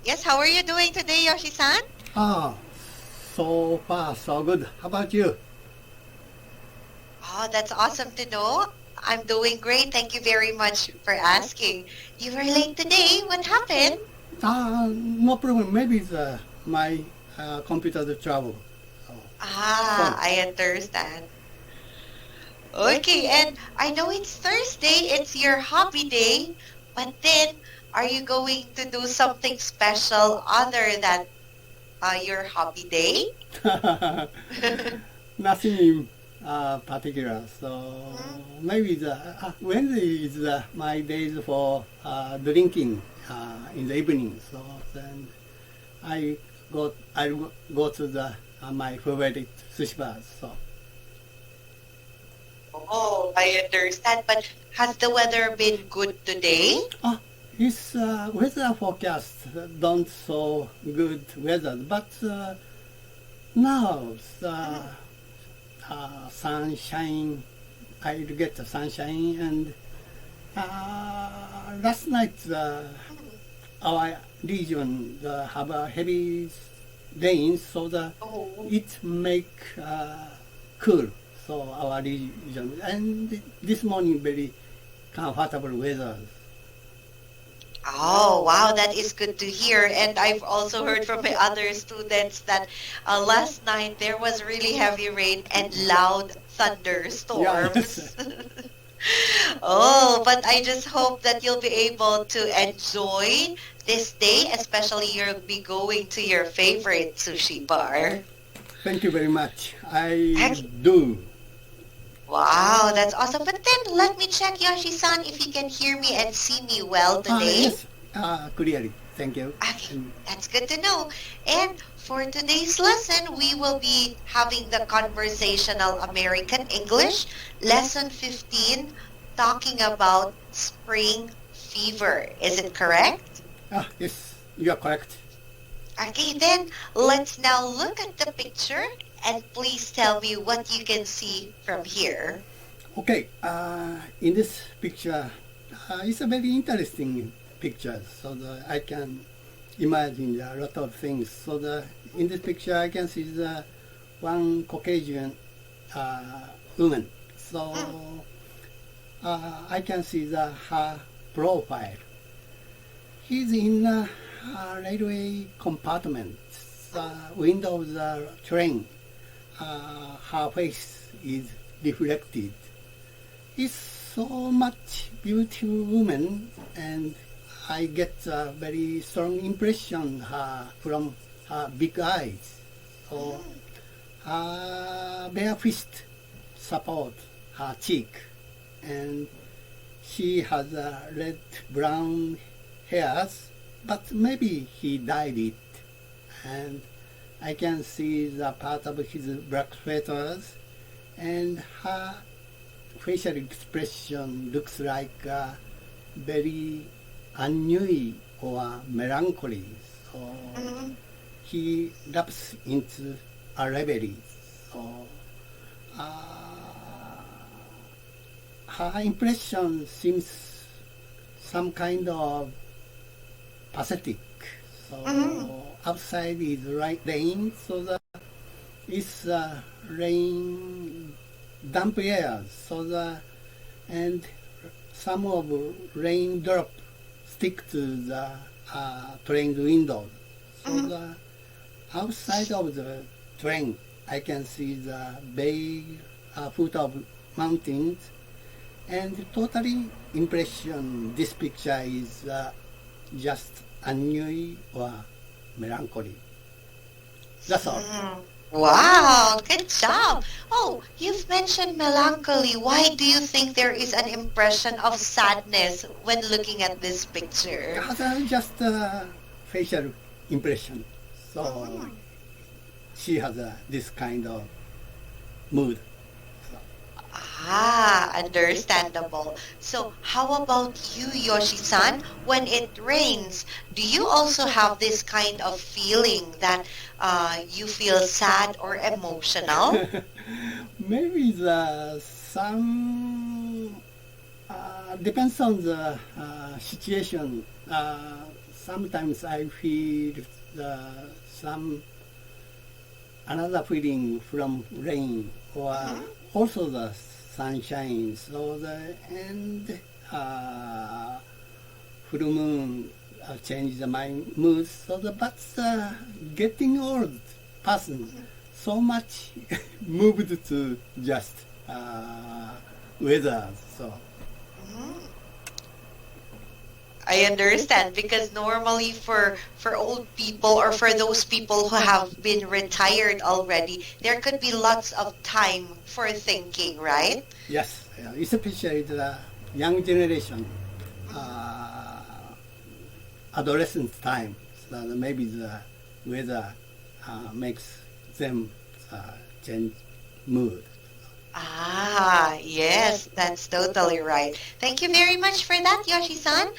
Yes, how are you doing today, Yoshi-san? Ah, so far so good. How about you? Oh, that's awesome to know. I'm doing great. Thank you very much for asking. You were late today. What happened? No problem. Maybe it's my computer trouble. So, Ah, sorry. I understand. Okay, and I know it's Thursday, it's your hobby day, but then are you going to do something special other than your hobby day? Nothing in particular. So Mm. maybe Wednesday is my days for drinking in the evening. So then I go to the my favorite sushi bar. So Oh, I understand. But has the weather been good today? this weather forecast don't so good weather, but now the sunshine. I'll get the sunshine and last night our region have a heavy rain, so Oh. it make cool. So our region and this morning very comfortable weather. Oh, wow, that is good to hear. And I've also heard from my other students that last night there was really heavy rain and loud Yeah, thunderstorms. Oh, but I just hope that you'll be able to enjoy this day, especially you'll be going to your favorite sushi bar. thank you very much. I Heck, do. wow, that's awesome. But then let me check, Yoshi-san, if you can hear me and see me well today. Yes, clearly. Thank you. Okay, And, that's good to know. And for today's lesson, we will be having the conversational American English, lesson 15, talking about spring fever. Is it correct? yes, you are correct. Okay, then let's now look at the picture and please tell me what you can see from here. Okay, in this picture, it's a very interesting picture, so that I can imagine a lot of things. So in this picture, I can see the one Caucasian woman. So I can see her profile. He's in a railway compartment. The window of the train. Her face is reflected. It's so much beautiful woman, and I get a very strong impression from her big eyes. So her bare fist support her cheek, and she has red brown hairs, but maybe he dyed it, and I can see the part of his black feathers, and her facial expression looks like very ennui or melancholy. So Mhm. he lapses into a reverie. So her impression seems some kind of pathetic. So outside is rain, so it's rain damp air. So and some of raindrop stick to the train window. So the outside of the train, I can see the big foot of mountains, and totally impression. This picture is just ennui or melancholy. That's all. Wow, good job. Oh, you've mentioned melancholy. Why do you think there is an impression of sadness when looking at this picture? Just facial impression. So she has this kind of mood. So, Ah, understandable. So, how about you, Yoshi-san? When it rains, do you also have this kind of feeling that you feel sad or emotional? maybe some depends on the situation. sometimes I feel some another feeling from rain or also the sunshine. So full moon changes my mood. So but getting old person so much moved to just weather. So. I understand, because normally for old people, or for those people who have been retired already, there could be lots of time for thinking, right? Yes, especially the young generation, adolescent time. So maybe the weather makes them change mood. Ah, yes, that's totally right. Thank you very much for that, Yoshi-san.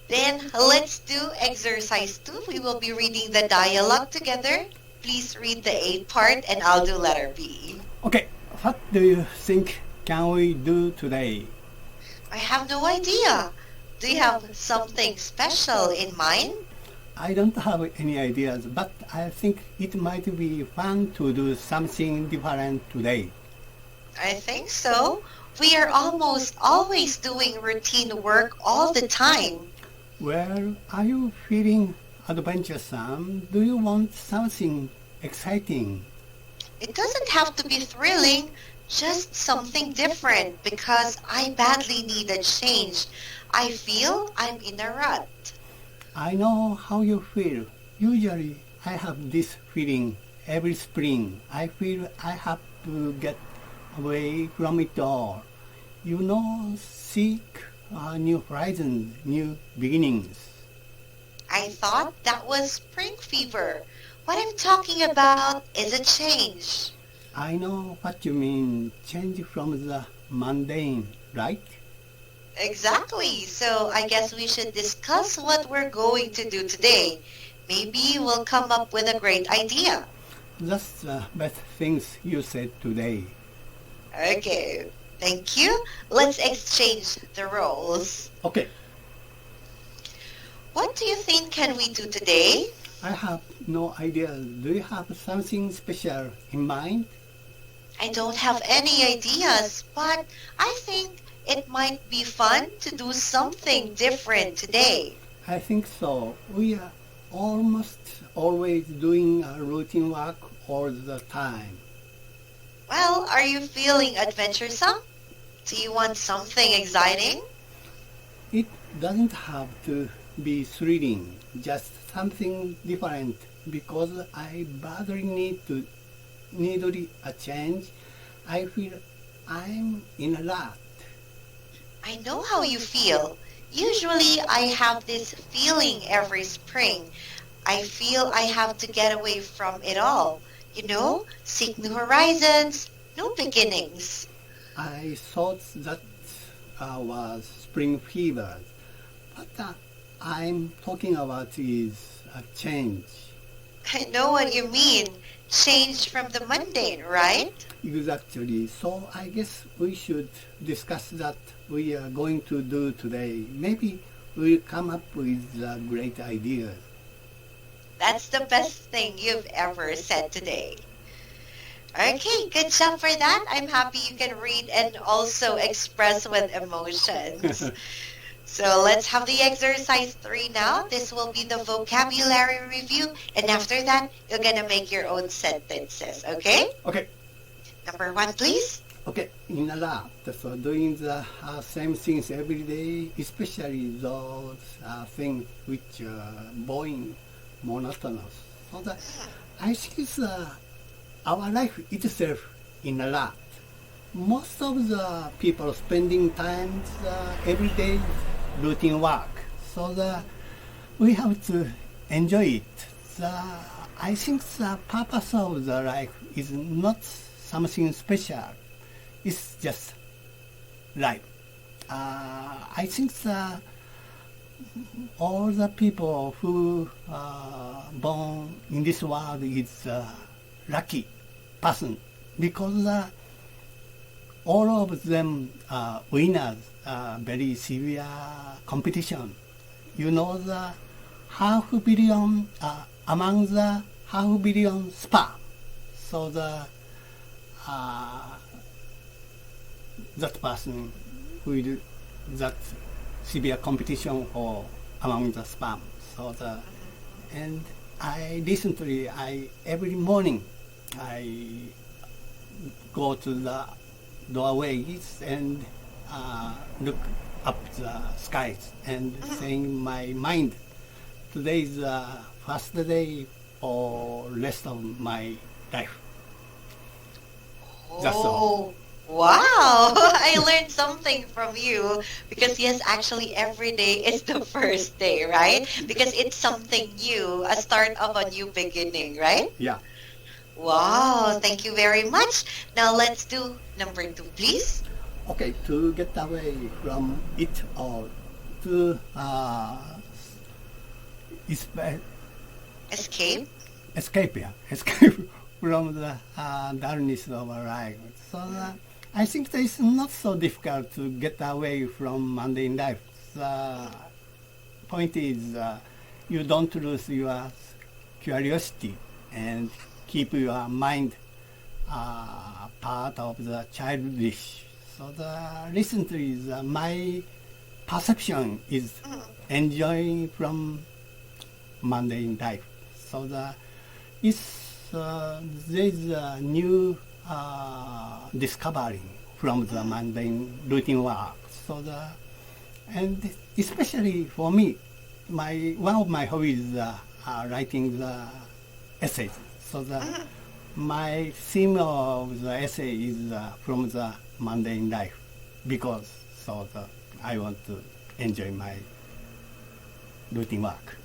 Then let's do exercise 2. We will be reading the dialogue together. Please read the A part and I'll do letter B. Okay, what do you think can we do today? I have no idea. Do you have something special in mind? I don't have any ideas, but I think it might be fun to do something different today. I think so. We are almost always doing routine work all the time. Well, are you feeling adventuresome? Do you want something exciting? It doesn't have to be thrilling, just something different, because I badly need a change. I feel I'm in a rut. I know how you feel. Usually, I have this feeling every spring. I feel I have to get away from it all. You know, seek new horizons, new beginnings. I thought that was spring fever. What I'm talking about is a change. I know what you mean. Change from the mundane, right? Exactly. So I guess we should discuss what we're going to do today. Maybe we'll come up with a great idea. That's the best things you said today. Okay. Thank you. Let's exchange the roles. Okay. What do you think can we do today? I have no idea. Do you have something special in mind? I don't have any ideas, but I think it might be fun to do something different today. I think so. We are almost always doing routine work all the time. Well, are you feeling adventuresome? Do you want something exciting? It doesn't have to be thrilling, just something different, because I badly need a change. I feel I'm in a rut. I know how you feel. Usually I have this feeling every spring. I feel I have to get away from it all. You know, seek new horizons, new beginnings. I thought that was spring fever. What I'm talking about is a change. I know what you mean. Change from the mundane, right? Exactly. So I guess we should discuss that we are going to do today. Maybe we'll come up with great ideas. That's the best thing you've ever said today. Okay, good job for that. I'm happy you can read and also express with emotions. So let's have the exercise 3 now. This will be the vocabulary review. And after that, you're going to make your own sentences, okay? Okay. Number 1, please. Okay, in a lot. So doing the same things every day, especially those things which are boring, monotonous. So that I think it's our life itself in a lot. Most of the people spending time every day routine work, so that we have to enjoy it. I think the purpose of the life is not something special. It's just life. I think all the people who are born in this world is lucky person, because all of them are winners, very severe competition. You know, the half billion among the half billion sperm. So that person will that severe competition for among the sperm. And every morning I go to the doorways and look up the skies and saying my mind, today is the first day for rest of my life. That's all. Wow, I learned something from you because yes, actually every day is the first day, right? Because it's something new, a start of a new beginning, right? Yeah. Wow, thank you very much. Now let's do number 2, please. Okay, to get away from it or to Escape. escape from the dullness of life. So I think that it's not so difficult to get away from mundane life. The point is you don't lose your curiosity and keep your mind part of the childish. So recently my perception is enjoying from mundane life. So there's a new discovering from the mundane routine work. And especially for me, one of my hobbies is writing the essays. So my theme of the essay is from the mundane life because I want to enjoy my routine work.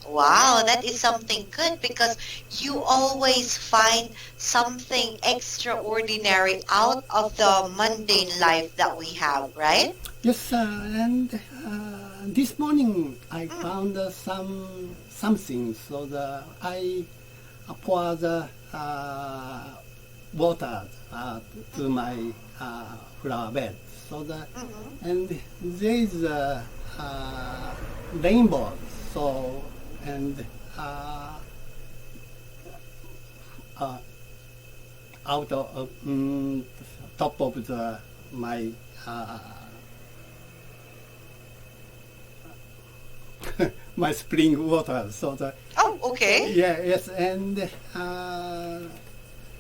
Wow, that is something good because you always find something extraordinary out of the mundane life that we have, right? Yes, and this morning I found something. So I pour the water to my flower bed. And there is a rainbow. So and out of top of my my spring water. Okay. Yes, and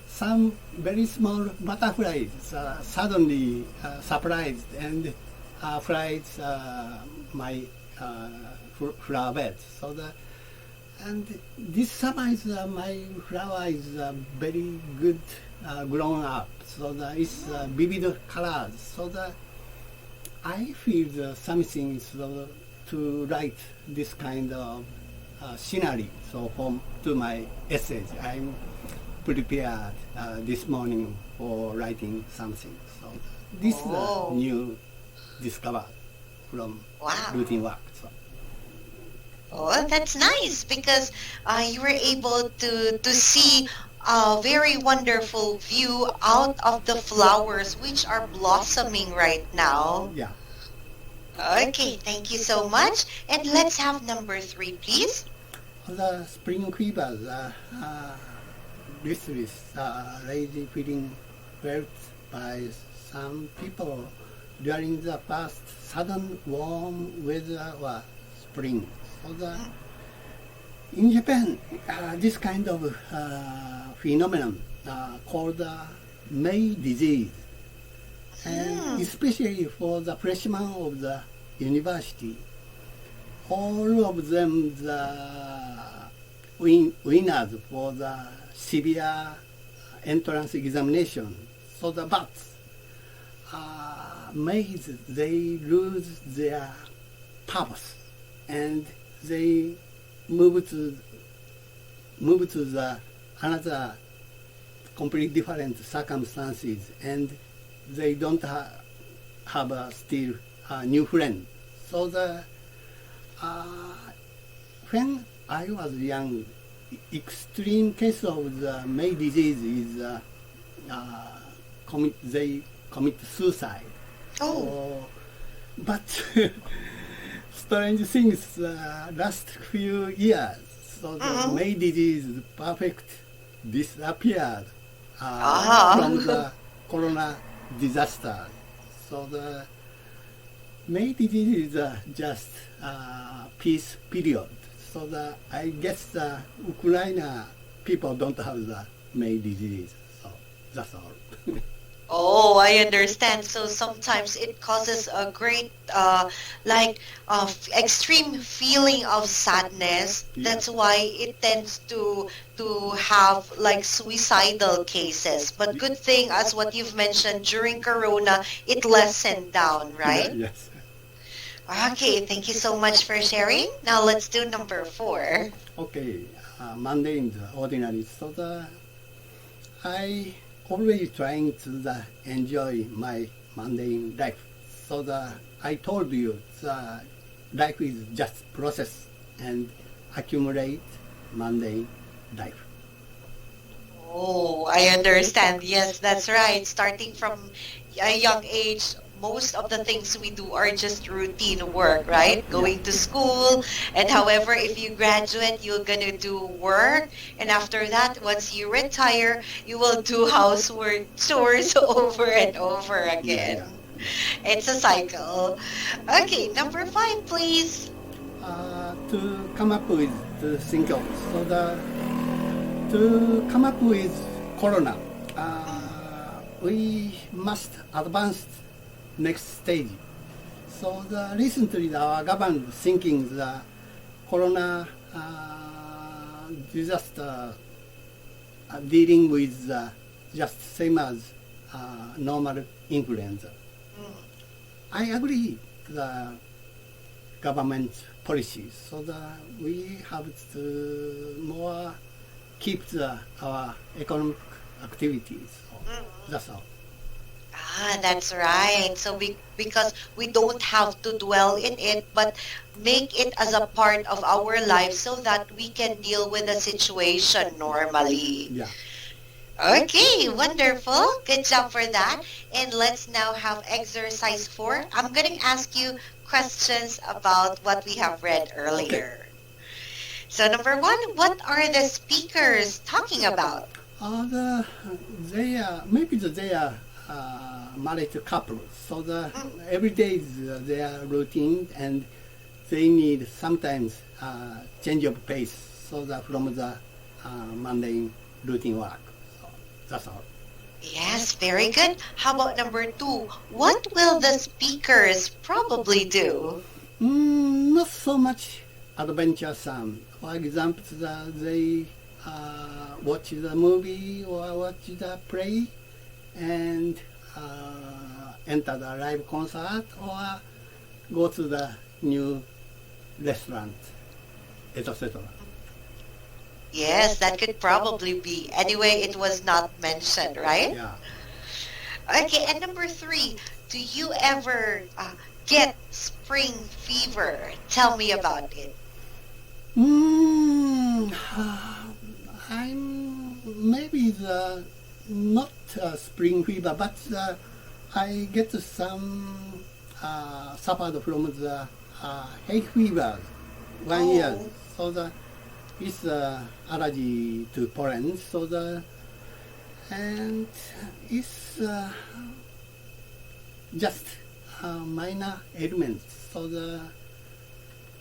some very small butterflies suddenly surprised and flies my flower bed. And this summer my flower is very good grown up. It's vivid colors. I feel something to write this kind of scenery. To my essays, I'm prepared this morning for writing something. This is a new discovery from routine work. Oh, that's nice because you were able to see a very wonderful view out of the flowers which are blossoming right now. Yeah. Okay, thank you so much. And let's have number 3, please. The spring fevers listless, lazy feeling felt by some people during the past sudden warm weather or spring. In Japan, this kind of phenomenon called May disease, and especially for the freshmen of the university, all of them the winners for the severe entrance examination. But Mays, they lose their purpose and they move to the another completely different circumstances, and they don't have still a new friend. When I was young, extreme case of the May disease is they commit suicide. Oh. But strange things last few years. So the May disease perfect disappeared from the corona disaster. So the May disease is just peace period. So I guess the Ukraine people don't have the May disease. So that's all. Oh, I understand. So sometimes it causes a great, extreme feeling of sadness. Yeah. That's why it tends to have like suicidal cases. But good thing, as what you've mentioned, during Corona, it lessened down, right? Yes. Okay, thank you so much for sharing. Now let's do number 4. Okay, mundane, ordinary. So I always trying to enjoy my mundane life. So I told you life is just process and accumulate mundane life. Oh, I understand. Yes, that's right. Starting from a young age, most of the things we do are just routine work, right? Going to school, and however, if you graduate, you're gonna do work, and after that, once you retire, you will do housework chores over and over again. It's a cycle. Okay, number 5, please. To come up with to think of to come up with Corona, we must advance next stage. So recently our government thinking the Corona disaster dealing with just same as normal influenza. I agree the government policies, so that we have to more keep our economic activities. So that's all. That's right. So because we don't have to dwell in it, but make it as a part of our life so that we can deal with the situation normally. Yeah. Okay, wonderful. Good job for that. And let's now have exercise 4. I'm going to ask you questions about what we have read earlier. So number 1, what are the speakers talking about? They are married couples, so every day is their routine, and they need sometimes change of pace, so that from the mundane routine work. So that's all. Yes, very good. How about number 2? What will the speakers probably do? Not so much adventuresome. For example, they watch the movie or watch the play and enter the live concert or go to the new restaurant, etc. Yes, that could probably be. Anyway, it was not mentioned, right? Yeah. Okay, and number 3, do you ever get spring fever? Tell me about it. I'm maybe not spring fever, but I get some suffered from the hay fever 1 year. So it's allergy to pollen. So and it's just minor ailments. So the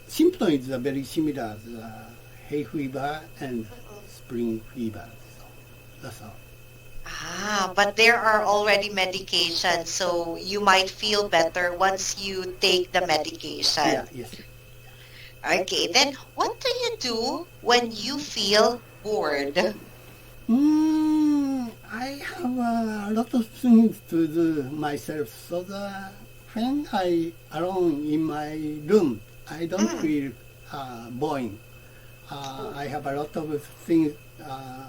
symptom is very similar to hay fever and spring fever. So that's all. But there are already medications, so you might feel better once you take the medication. Yeah, yes. Okay, then what do you do when you feel bored? I have a lot of things to do myself, so when I alone in my room, I don't feel boring. I have a lot of things,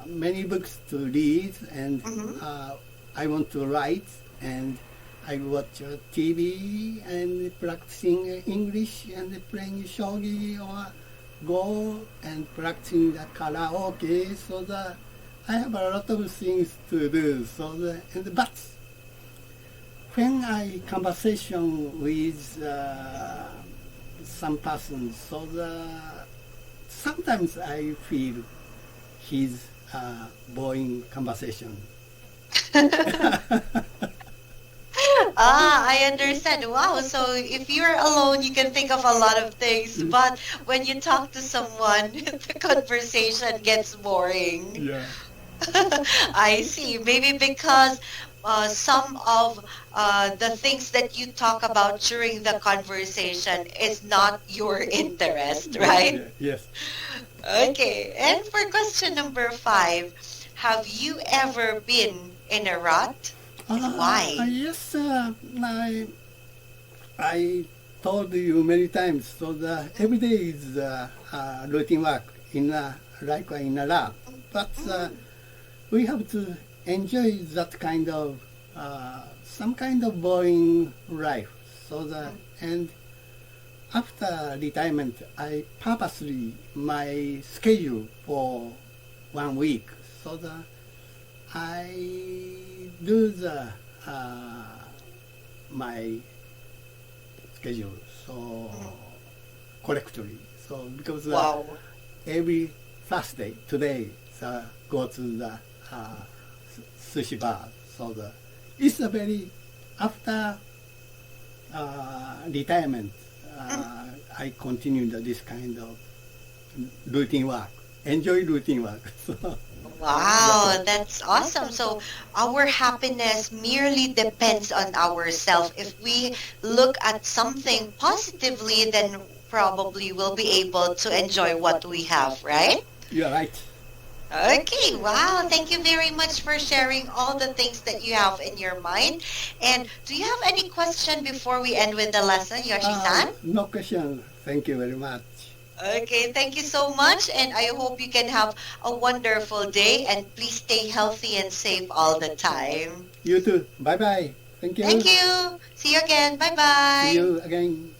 many books to read, and I want to write, and I watch TV and practicing English and playing shogi, or go and practicing the karaoke. So I have a lot of things to do. So but when I conversation with some person. So sometimes I feel his boring conversation. I understand. Wow. So if you're alone, you can think of a lot of things. But when you talk to someone, the conversation gets boring. Yeah. I see. Maybe because some of the things that you talk about during the conversation is not your interest, right? Yes. Okay. And for question number 5, have you ever been in a rut? And why? Yes, I told you many times. So every day is routine work in in a lab, but we have to enjoy that kind of some kind of boring life. And after retirement, I purposely my schedule for 1 week, so that I do my schedule so correctly. So because Wow. every Thursday today, go to the sushi bar. So it's a very after retirement. I continue this kind of routine work. Enjoy routine work. Wow, that's awesome. So our happiness merely depends on ourselves. If we look at something positively, then probably we'll be able to enjoy what we have, right? You're right. Okay, wow. Thank you very much for sharing all the things that you have in your mind. And do you have any question before we end with the lesson, Yoshi-san? No question. Thank you very much. Okay, thank you so much. And I hope you can have a wonderful day. And please stay healthy and safe all the time. You too. Bye bye. Thank you. Thank you. See you again. Bye-bye. See you again.